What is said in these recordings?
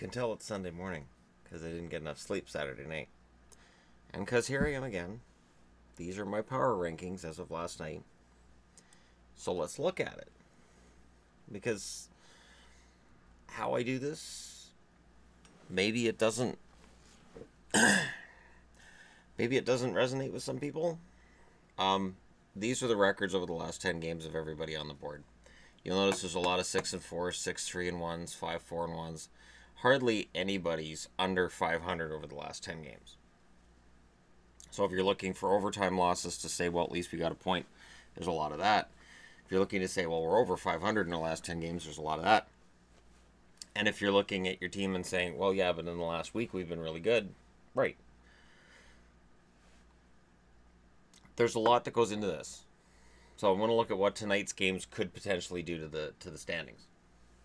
can tell it's Sunday morning because I didn't get enough sleep Saturday night. And because here I am again. These are my power rankings as of last night. So let's look at it. Because how I do this, maybe it doesn't resonate with some people. These are the records over the last 10 games of everybody on the board. You'll notice there's a lot of 6-4, 6-3-1s, 5-4-1s. Hardly anybody's under 500 over the last 10 games. So if you're looking for overtime losses to say, well, at least we got a point, there's a lot of that. If you're looking to say, well, we're over 500 in the last 10 games, there's a lot of that. And if you're looking at your team and saying, well, yeah, but in the last week we've been really good, right. There's a lot that goes into this. So I want to look at what tonight's games could potentially do to the standings.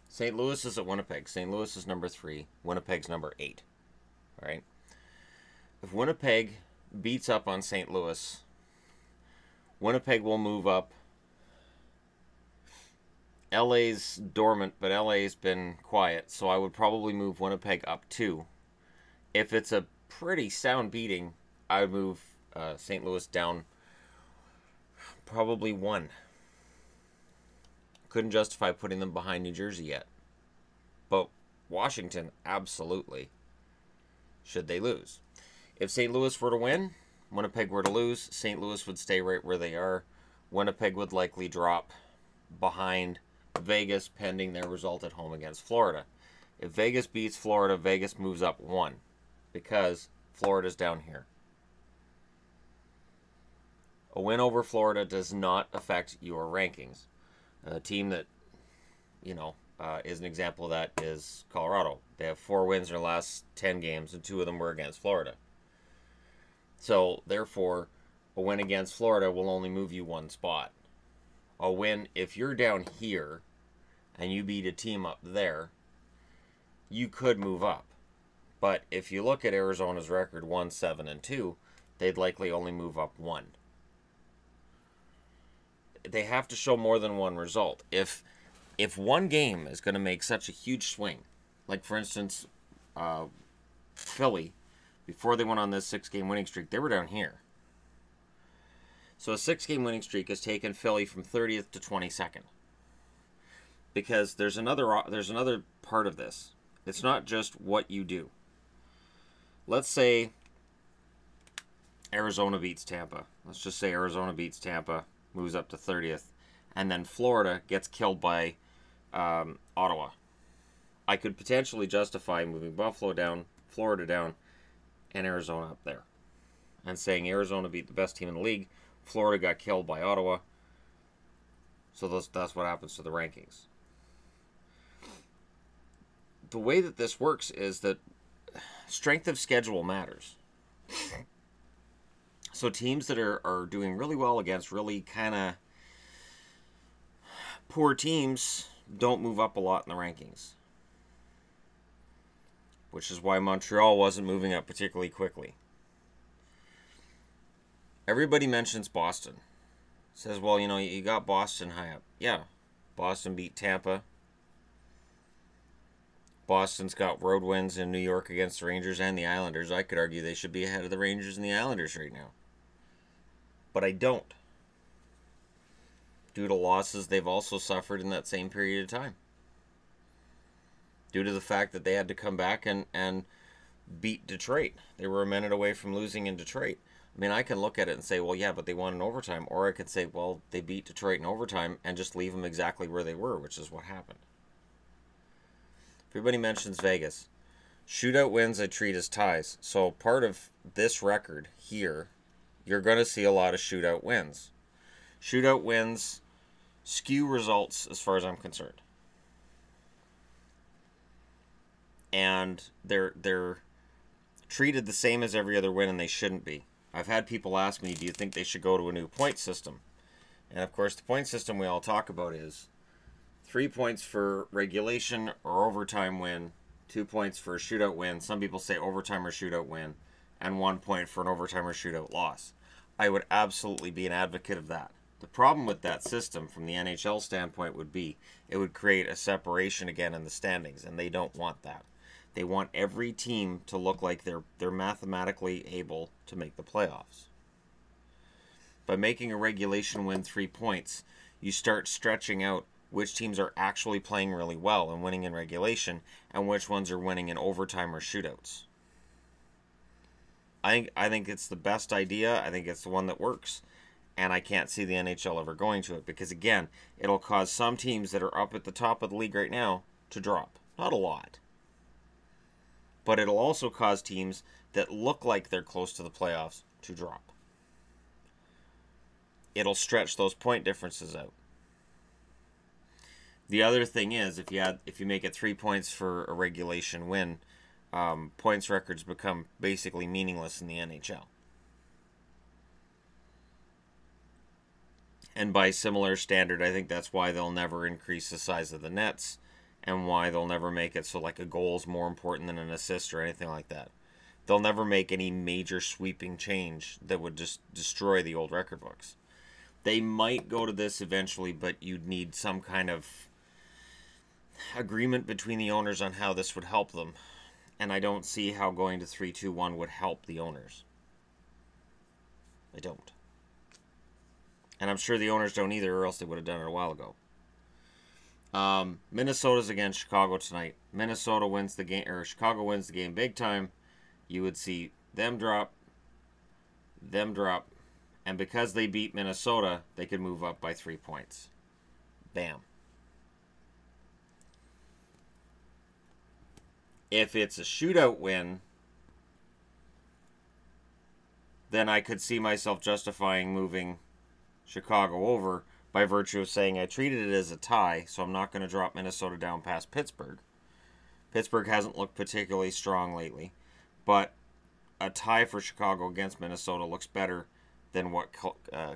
St. Louis is at Winnipeg. St. Louis is number 3. Winnipeg's number 8. All right. If Winnipeg beats up on St. Louis, Winnipeg will move up. LA's dormant, but LA's been quiet, so I would probably move Winnipeg up 2. If it's a pretty sound beating, I would move St. Louis down probably 1. Couldn't justify putting them behind New Jersey yet. But Washington, absolutely, should they lose. If St. Louis were to win, Winnipeg were to lose, St. Louis would stay right where they are. Winnipeg would likely drop behind Vegas pending their result at home against Florida. If Vegas beats Florida, Vegas moves up 1 because Florida's down here. A win over Florida does not affect your rankings. A team that, is an example of that is Colorado. They have 4 wins in their last 10 games, and 2 of them were against Florida. So, therefore, a win against Florida will only move you 1 spot. A win, if you're down here and you beat a team up there, you could move up. But if you look at Arizona's record, 1-7-2, they'd likely only move up 1. They have to show more than one result. If one game is going to make such a huge swing, like for instance, Philly, before they went on this 6-game winning streak, they were down here. So a 6-game winning streak has taken Philly from 30th to 22nd. Because there's another part of this. It's not just what you do. Let's say Arizona beats Tampa. Let's just say Arizona beats Tampa, moves up to 30th, and then Florida gets killed by Ottawa. I could potentially justify moving Buffalo down, Florida down, and Arizona up there. And saying Arizona beat the best team in the league, Florida got killed by Ottawa. So that's what happens to the rankings. The way that this works is that strength of schedule matters. So teams that are doing really well against really kind of poor teams don't move up a lot in the rankings. Which is why Montreal wasn't moving up particularly quickly. Everybody mentions Boston. Says, well, you got Boston high up. Yeah, Boston beat Tampa. Boston's got road wins in New York against the Rangers and the Islanders. I could argue they should be ahead of the Rangers and the Islanders right now. But I don't. Due to losses they've also suffered in that same period of time. Due to the fact that they had to come back and beat Detroit. They were a minute away from losing in Detroit. I mean, I can look at it and say, well, yeah, but they won in overtime. Or I could say, well, they beat Detroit in overtime and just leave them exactly where they were, which is what happened. Everybody mentions Vegas. Shootout wins I treat as ties. So part of this record here, you're going to see a lot of shootout wins. Shootout wins skew results as far as I'm concerned. And they're treated the same as every other win, and they shouldn't be. I've had people ask me, do you think they should go to a new point system? And of course, the point system we all talk about is 3 points for regulation or overtime win, 2 points for a shootout win. Some people say overtime or shootout win, and 1 point for an overtime or shootout loss. I would absolutely be an advocate of that. The problem with that system from the NHL standpoint would be it would create a separation again in the standings, and they don't want that. They want every team to look like they're mathematically able to make the playoffs. By making a regulation win 3 points, you start stretching out which teams are actually playing really well and winning in regulation, and which ones are winning in overtime or shootouts. I think it's the best idea. I think it's the one that works. And I can't see the NHL ever going to it because, again, it'll cause some teams that are up at the top of the league right now to drop. Not a lot. But it'll also cause teams that look like they're close to the playoffs to drop. It'll stretch those point differences out. The other thing is, if you make it 3 points for a regulation win, points records become basically meaningless in the NHL. And by similar standard, I think that's why they'll never increase the size of the nets, and why they'll never make it so like a goal is more important than an assist or anything like that. They'll never make any major sweeping change that would just destroy the old record books. They might go to this eventually, but you'd need some kind of agreement between the owners on how this would help them. And I don't see how going to 3-2-1 would help the owners. I don't. And I'm sure the owners don't either, or else they would have done it a while ago. Minnesota's against Chicago tonight. Minnesota wins the game, or Chicago wins the game big time. You would see them drop, and because they beat Minnesota, they could move up by 3 points. Bam. If it's a shootout win, then I could see myself justifying moving Chicago over by virtue of saying I treated it as a tie, so I'm not going to drop Minnesota down past Pittsburgh. Pittsburgh hasn't looked particularly strong lately, but a tie for Chicago against Minnesota looks better than what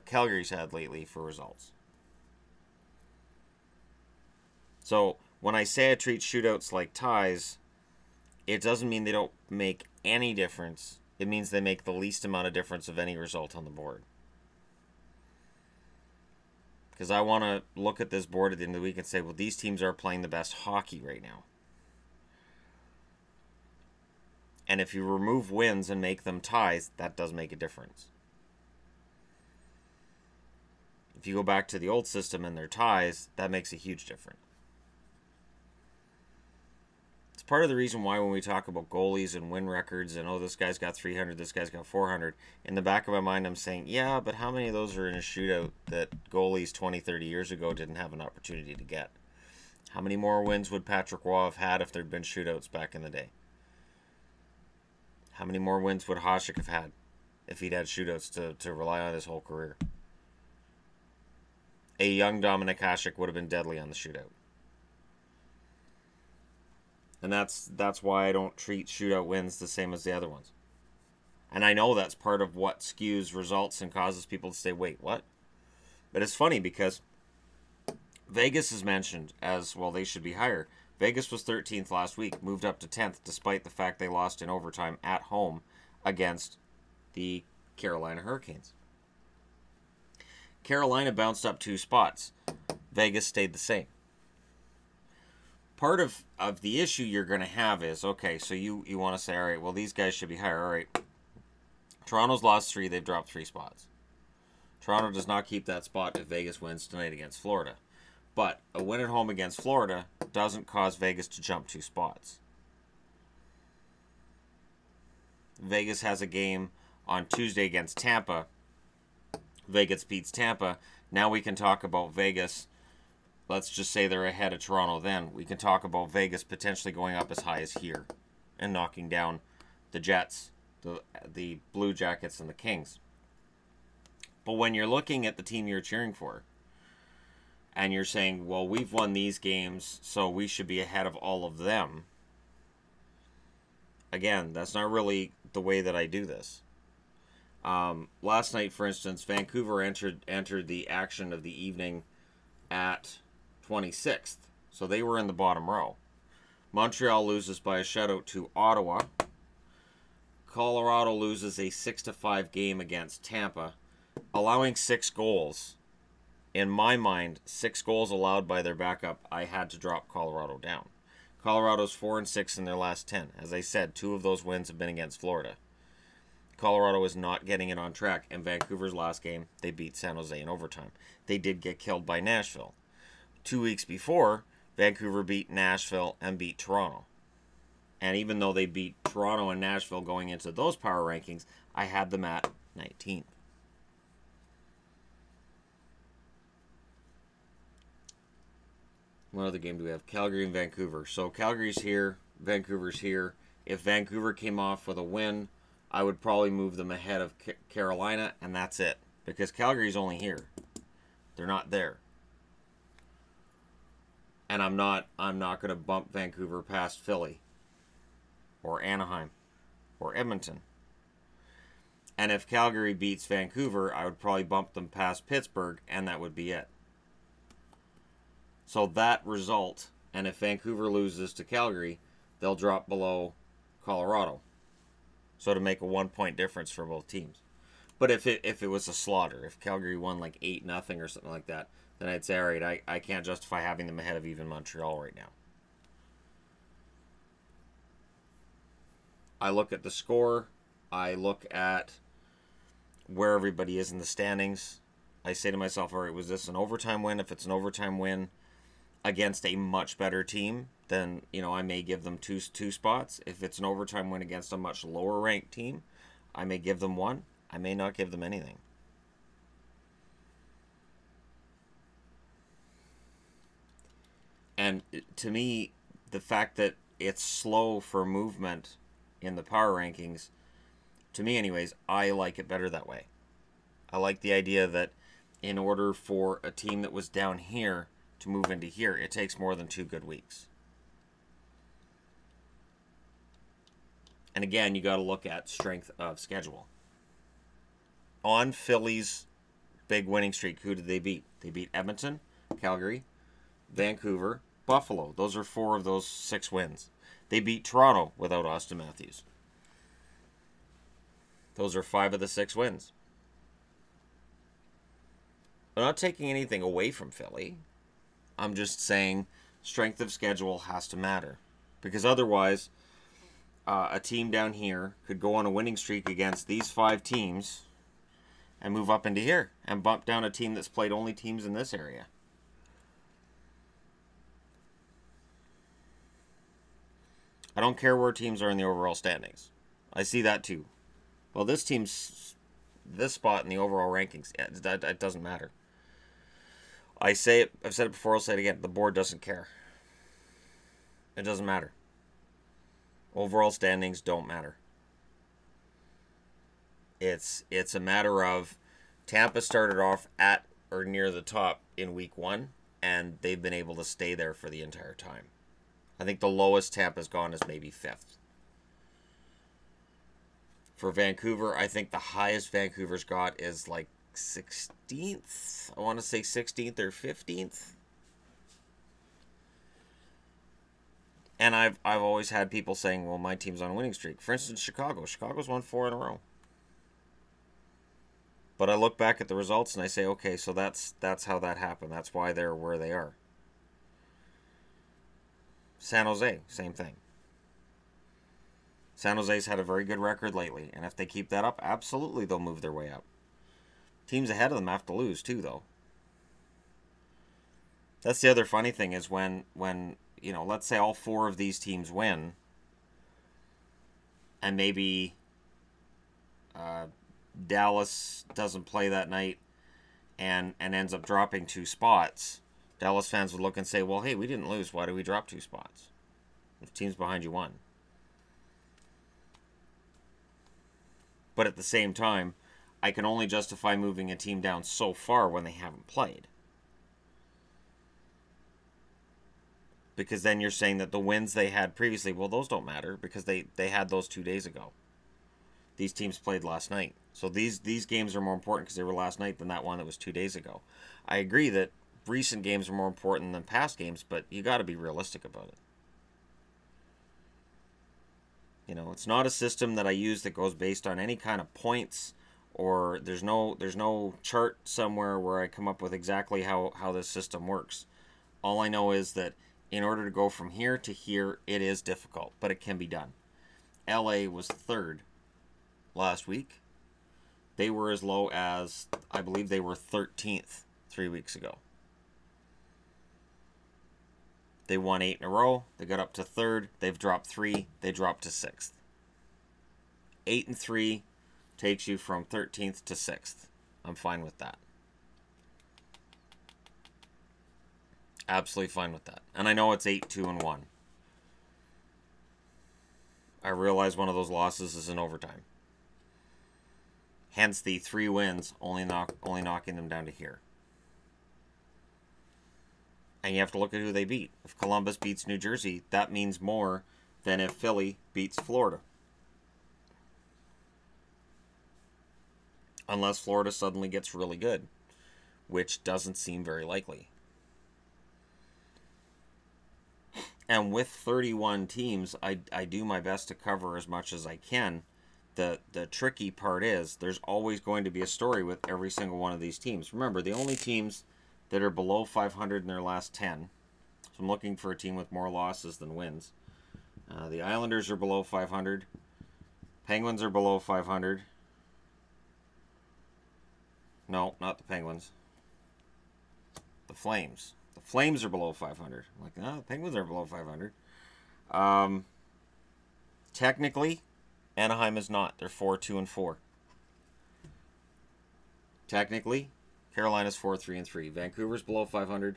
Calgary's had lately for results. So when I say I treat shootouts like ties, it doesn't mean they don't make any difference. It means they make the least amount of difference of any result on the board. Because I want to look at this board at the end of the week and say, well, these teams are playing the best hockey right now. And if you remove wins and make them ties, that does make a difference. If you go back to the old system and they're ties, that makes a huge difference. It's part of the reason why when we talk about goalies and win records and, oh, this guy's got 300, this guy's got 400, in the back of my mind I'm saying, yeah, but how many of those are in a shootout that goalies 20, 30 years ago didn't have an opportunity to get? How many more wins would Patrick Waugh have had if there'd been shootouts back in the day? How many more wins would Hasek have had if he'd had shootouts to rely on his whole career? A young Dominic Hasek would have been deadly on the shootout. And that's why I don't treat shootout wins the same as the other ones. And I know that's part of what skews results and causes people to say, wait, what? But it's funny because Vegas is mentioned as, well, they should be higher. Vegas was 13th last week, moved up to 10th, despite the fact they lost in overtime at home against the Carolina Hurricanes. Carolina bounced up 2 spots. Vegas stayed the same. Part of the issue you're going to have is, okay, so you want to say, all right, well, these guys should be higher. All right, Toronto's lost 3. They've dropped 3 spots. Toronto does not keep that spot if Vegas wins tonight against Florida. But a win at home against Florida doesn't cause Vegas to jump 2 spots. Vegas has a game on Tuesday against Tampa. Vegas beats Tampa. Now we can talk about Vegas. Let's just say they're ahead of Toronto then. We can talk about Vegas potentially going up as high as here and knocking down the Jets, the Blue Jackets, and the Kings. But when you're looking at the team you're cheering for and you're saying, well, we've won these games, so we should be ahead of all of them. Again, that's not really the way that I do this. Last night, for instance, Vancouver entered the action of the evening at 26th. So they were in the bottom row. Montreal loses by a shutout to Ottawa. Colorado loses a 6-5 game against Tampa, allowing 6 goals. In my mind, 6 goals allowed by their backup, I had to drop Colorado down. Colorado's 4-6 in their last 10. As I said, 2 of those wins have been against Florida. Colorado is not getting it on track. And Vancouver's last game, they beat San Jose in overtime. They did get killed by Nashville. 2 weeks before, Vancouver beat Nashville and beat Toronto. And even though they beat Toronto and Nashville going into those power rankings, I had them at 19th. What other game do we have? Calgary and Vancouver. So Calgary's here, Vancouver's here. If Vancouver came off with a win, I would probably move them ahead of Carolina, and that's it. Because Calgary's only here. They're not there. And I'm not going to bump Vancouver past Philly or Anaheim or Edmonton. And if Calgary beats Vancouver, I would probably bump them past Pittsburgh, and that would be it. So that result, and if Vancouver loses to Calgary, they'll drop below Colorado. So to make a 1-point difference for both teams. But if it was a slaughter, if Calgary won like 8-0 or something like that, then I'd say, all right, I can't justify having them ahead of even Montreal right now. I look at the score. I look at where everybody is in the standings. I say to myself, all right, was this an overtime win? If it's an overtime win against a much better team, then, I may give them two spots. If it's an overtime win against a much lower ranked team, I may give them 1. I may not give them anything. And to me, the fact that it's slow for movement in the power rankings, to me anyways, I like it better that way. I like the idea that in order for a team that was down here to move into here, it takes more than 2 good weeks. And again, you got to look at strength of schedule. On Philly's big winning streak, who did they beat? They beat Edmonton, Calgary, Vancouver, Buffalo. Those are 4 of those 6 wins. They beat Toronto without Austin Matthews. Those are 5 of the 6 wins. I'm not taking anything away from Philly. I'm just saying strength of schedule has to matter. Because otherwise, a team down here could go on a winning streak against these 5 teams and move up into here and bump down a team that's played only teams in this area. I don't care where teams are in the overall standings. I see that too. Well, this team's this spot in the overall rankings, that doesn't matter. I've said it before, I'll say it again. The board doesn't care. It doesn't matter. Overall standings don't matter. It's a matter of Tampa started off at or near the top in week 1, and they've been able to stay there for the entire time. I think the lowest Tampa's gone is maybe 5th. For Vancouver, I think the highest Vancouver's got is like 16th. I want to say 16th or 15th. And I've always had people saying, well, my team's on a winning streak. For instance, Chicago. Chicago's won 4 in a row. But I look back at the results and I say, okay, so that's how that happened. That's why they're where they are. San Jose, same thing. San Jose's had a very good record lately, and if they keep that up, absolutely they'll move their way up. Teams ahead of them have to lose too, though. That's the other funny thing is when let's say all 4 of these teams win, and maybe Dallas doesn't play that night and ends up dropping 2 spots, Dallas fans would look and say, well, hey, we didn't lose. Why did we drop 2 spots? If teams behind you won. But at the same time, I can only justify moving a team down so far when they haven't played. Because then you're saying that the wins they had previously, well, those don't matter because they had those 2 days ago. These teams played last night. So these games are more important because they were last night than that one that was 2 days ago. I agree that recent games are more important than past games, but you got to be realistic about it. It's not a system that I use that goes based on any kind of points, or there's no chart somewhere where I come up with exactly how this system works. All I know is that in order to go from here to here, it is difficult, but it can be done. LA was 3rd last week. They were as low as, I believe they were 13th 3 weeks ago. They won 8 in a row. They got up to 3rd. They've dropped 3. They dropped to 6th. 8-3 takes you from 13th to 6th. I'm fine with that. Absolutely fine with that. And I know it's 8-2-1. I realize one of those losses is in overtime. Hence the 3 wins, only knocking them down to here. And you have to look at who they beat. If Columbus beats New Jersey, that means more than if Philly beats Florida. Unless Florida suddenly gets really good, which doesn't seem very likely. And with 31 teams, I do my best to cover as much as I can. The tricky part is there's always going to be a story with every single one of these teams. Remember, the only teams that are below 500 in their last 10. So I'm looking for a team with more losses than wins. The Islanders are below 500. Penguins are below 500. No, not the Penguins. The Flames. The Flames are below 500. I'm like, no, the Penguins are below 500. Technically, Anaheim is not. They're 4-2-4. Technically, Carolina's 4-3-3. Vancouver's below 500.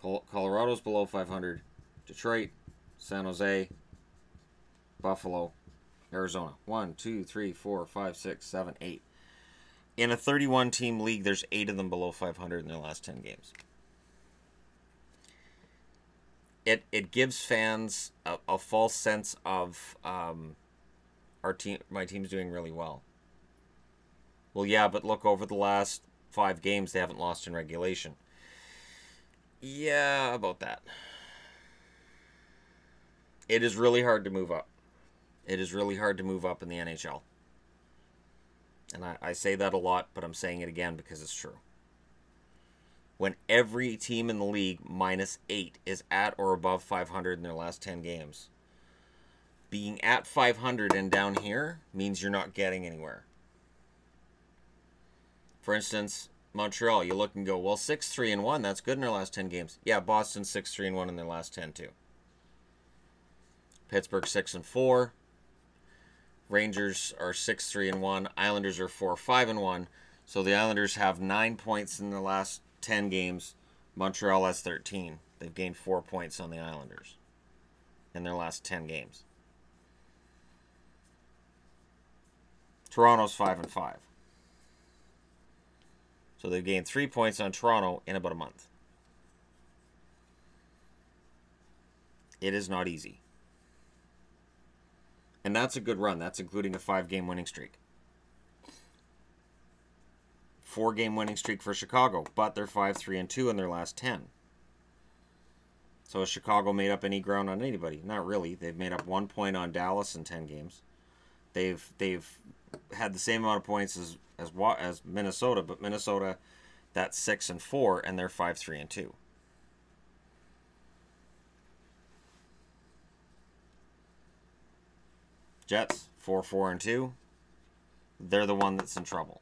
Colorado's below 500. Detroit, San Jose, Buffalo, Arizona. 1, 2, 3, 4, 5, 6, 7, 8. In a 31-team league, there's 8 of them below 500 in their last 10 games. It gives fans a false sense of my team's doing really well. Well, yeah, but look, over the last 5 games, they haven't lost in regulation. Yeah, about that. It is really hard to move up. It is really hard to move up in the NHL. And I say that a lot, but I'm saying it again because it's true. When every team in the league minus 8 is at or above 500 in their last 10 games, being at 500 and down here means you're not getting anywhere. For instance, Montreal, you look and go, well, 6-3-1, that's good in their last 10 games. Yeah, Boston 6-3-1 in their last 10 too. Pittsburgh 6-4. Rangers are 6-3-1. Islanders are 4-5-1. So the Islanders have 9 points in the last 10 games. Montreal has 13. They've gained 4 points on the Islanders in their last 10 games. Toronto's 5-5. So they've gained 3 points on Toronto in about a month. It is not easy. And that's a good run. That's including a 5-game winning streak. 4-game winning streak for Chicago, but they're 5-3-2 in their last 10. So has Chicago made up any ground on anybody? Not really. They've made up 1 point on Dallas in 10 games. They've had the same amount of points as Minnesota, but Minnesota, that's 6-4, and they're 5-3-2. Jets 4-4-2. They're the one that's in trouble.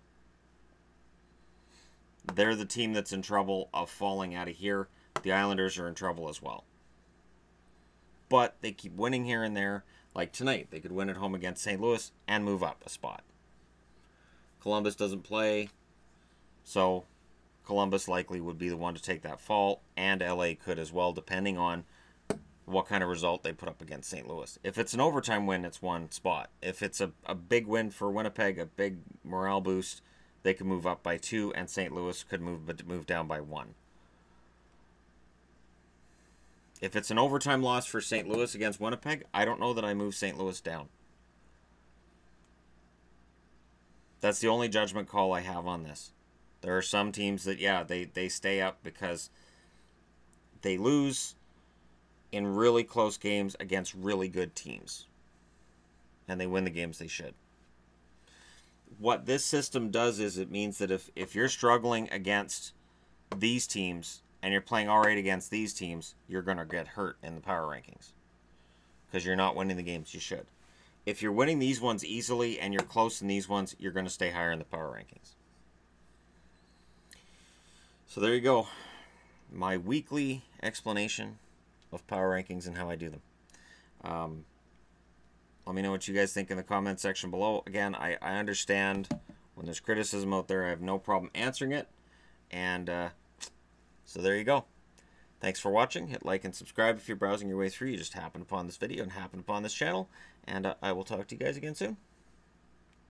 They're the team that's in trouble of falling out of here. The Islanders are in trouble as well. But they keep winning here and there. Like tonight, they could win at home against St. Louis and move up a spot. Columbus doesn't play, so Columbus likely would be the one to take that fall, and LA could as well, depending on what kind of result they put up against St. Louis. If it's an overtime win, it's one spot. If it's a big win for Winnipeg, a big morale boost, they could move up by 2, and St. Louis could move down by 1. If it's an overtime loss for St. Louis against Winnipeg, I don't know that I move St. Louis down. That's the only judgment call I have on this. There are some teams that, yeah, they stay up because they lose in really close games against really good teams. And they win the games they should. What this system does is it means that if you're struggling against these teams and you're playing all right against these teams, you're going to get hurt in the power rankings because you're not winning the games you should. If you're winning these ones easily and you're close in these ones, you're going to stay higher in the power rankings. So there you go. My weekly explanation of power rankings and how I do them. Let me know what you guys think in the comment section below. Again, I understand when there's criticism out there. I have no problem answering it. And so there you go. Thanks for watching. Hit like and subscribe if you're browsing your way through. You just happened upon this video and happened upon this channel. And I will talk to you guys again soon.